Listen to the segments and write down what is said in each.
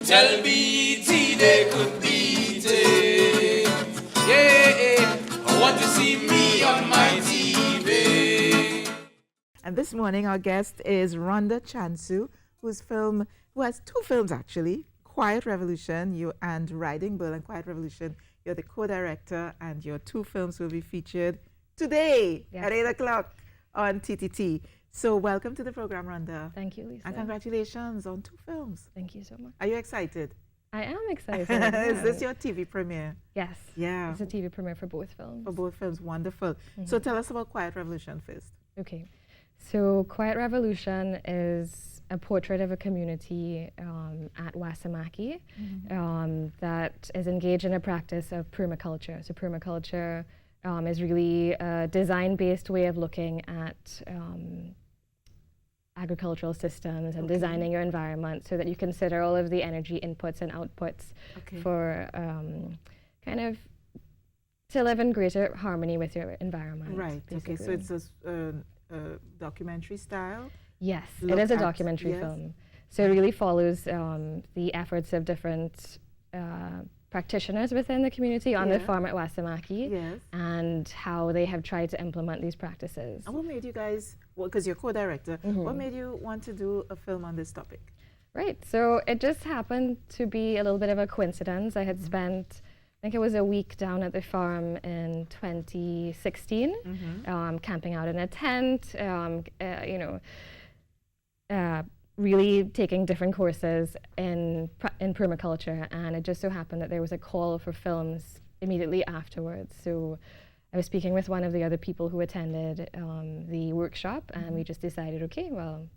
Tell BT they could beat it. Yeah, I want to see me on my TV. And this morning our guest is Rhonda Chansu, who has two films actually, Quiet Revolution and Riding Bull and Quiet Revolution. You're the co-director, and your two films will be featured today at 8 o'clock on TTT. So welcome to the program, Rhonda. Thank you, Lisa. And congratulations on two films. Thank you so much. Are you excited? I am excited. Is this your TV premiere? Yes. Yeah. It's a TV premiere for both films. For both films, wonderful. So tell us about Quiet Revolution first. Okay. So Quiet Revolution is a portrait of a community at Wasamaki that is engaged in a practice of permaculture. So permaculture is really a design-based way of looking at agricultural systems and designing your environment so that you consider all of the energy inputs and outputs for kind of to live in greater harmony with your environment. Right. Basically. Okay. So it's a documentary style. Yes, it is a documentary film. So it really follows the efforts of different practitioners within the community on the farm at Wasamaki and how they have tried to implement these practices. And what made you guys, because you're co-director, what made you want to do a film on this topic? Right, so it just happened to be a little bit of a coincidence. I had spent, I think it was a week down at the farm in 2016, camping out in a tent, really taking different courses in permaculture, and it just so happened that there was a call for films immediately afterwards. So I was speaking with one of the other people who attended the workshop, and we just decided, okay, well,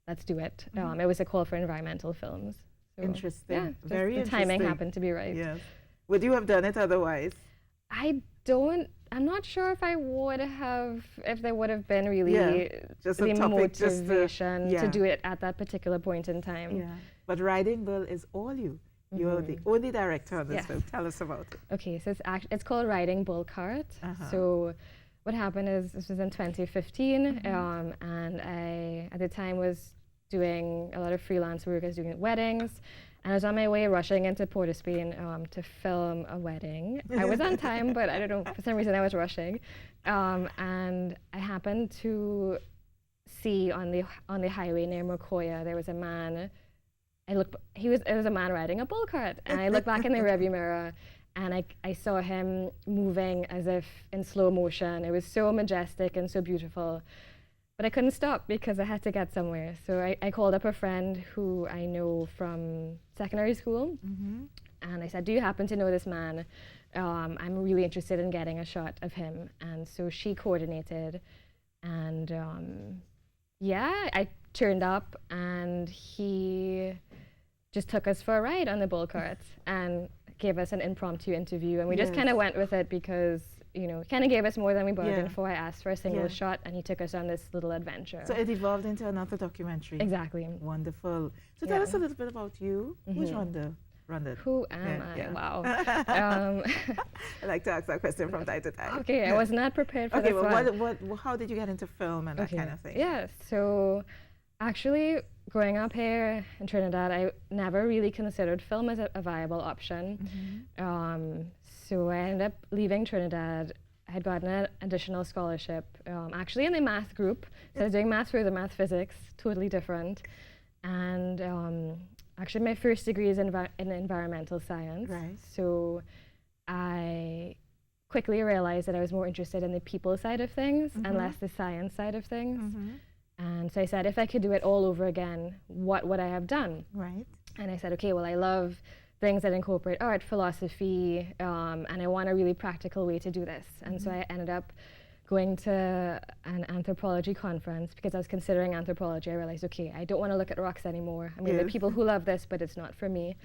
let's do it. It was a call for environmental films. So Interesting. Yeah, Very interesting. The timing happened to be right. Yes. Would you have done it otherwise? I'm not sure if I would have, if there would have been really just the a topic, motivation to do it at that particular point in time. Yeah. But Riding Bull is all you. You're the only director on this film. Tell us about it. Okay, so it's called Riding Bull Cart. So what happened is, this was in 2015, and I, at the time, was doing a lot of freelance work. I was doing weddings, and I was on my way rushing into Port of Spain to film a wedding. I was on time, but I don't know, for some reason I was rushing. And I happened to see on the highway near Mokoya, there was a man. It was a man riding a bull cart, and I looked back in the rearview mirror, and I saw him moving as if in slow motion. It was so majestic and so beautiful. But I couldn't stop because I had to get somewhere. So I called up a friend who I know from secondary school, and I said, do you happen to know this man? I'm really interested in getting a shot of him. And so she coordinated, and I turned up, and he just took us for a ride on the bull cart and gave us an impromptu interview. And we just kind of went with it because, kind of gave us more than we bargained for. I asked for a single shot, and he took us on this little adventure. So it evolved into another documentary. Exactly. Wonderful. So tell us a little bit about you. Who's Rhonda? Who am I? Wow. I like to ask that question from time to time. Okay, I was not prepared for this one. How did you get into film and that kind of thing? Yeah, so actually, growing up here in Trinidad, I never really considered film as a viable option. So I ended up leaving Trinidad. I had gotten an additional scholarship, actually in the math group. So I was doing math further, math physics, totally different. And actually my first degree is in environmental science. Right. So I quickly realized that I was more interested in the people side of things and less the science side of things. And so I said, if I could do it all over again, what would I have done? Right. And I said, okay, well, I love things that incorporate art, philosophy, and I want a really practical way to do this. And so I ended up going to an anthropology conference because I was considering anthropology. I realized, okay, I don't want to look at rocks anymore. I mean, there are people who love this, but it's not for me,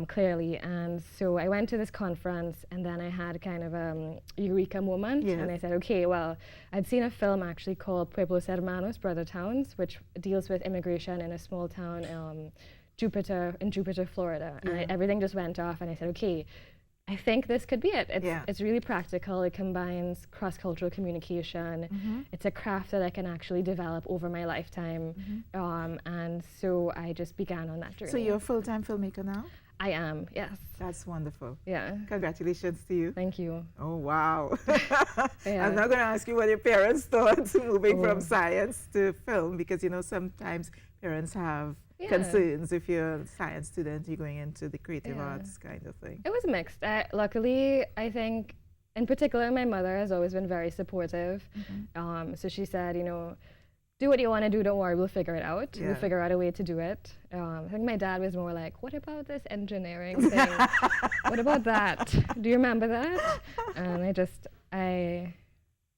clearly. And so I went to this conference, and then I had kind of a eureka moment. And I said, okay, well, I'd seen a film actually called Pueblos Hermanos, Brother Towns, which deals with immigration in a small town, Jupiter, Florida. And everything just went off, and I said, okay, I think this could be it. Yeah. It's really practical. It combines cross-cultural communication. It's a craft that I can actually develop over my lifetime. And so I just began on that journey. So you're a full-time filmmaker now? I am, yes. That's wonderful. Yeah. Congratulations to you. Thank you. Oh, wow. Yeah. I'm not going to ask you what your parents thought moving from science to film, because, you know, sometimes parents have concerns if you're a science student, you're going into the creative arts kind of thing. It was mixed. Luckily, I think, in particular, my mother has always been very supportive. So she said, you know, do what you want to do, don't worry, we'll figure it out. Yeah. We'll figure out a way to do it. I think my dad was more like, what about this engineering thing? What about that? Do you remember that? And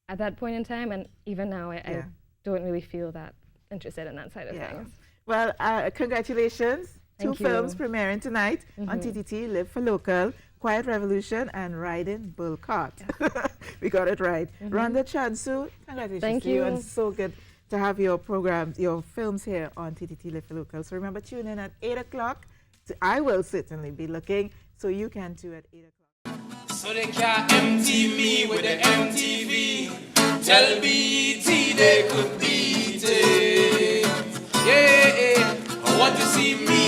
at that point in time, and even now, I don't really feel that interested in that side of things. Well, congratulations. Thank Two you. films premiering tonight on TTT, Live for Local, Quiet Revolution, and Riding Bull Cart. We got it right. Rhonda Chansu, congratulations Thank to you. you. And so good to have your programs, your films here on TTT Live for Local. So remember, tune in at 8 o'clock. I will certainly be looking, so you can too at 8 o'clock. So they can't empty me with the MTV. Tell BT they could beat it. Yeah, I want to see me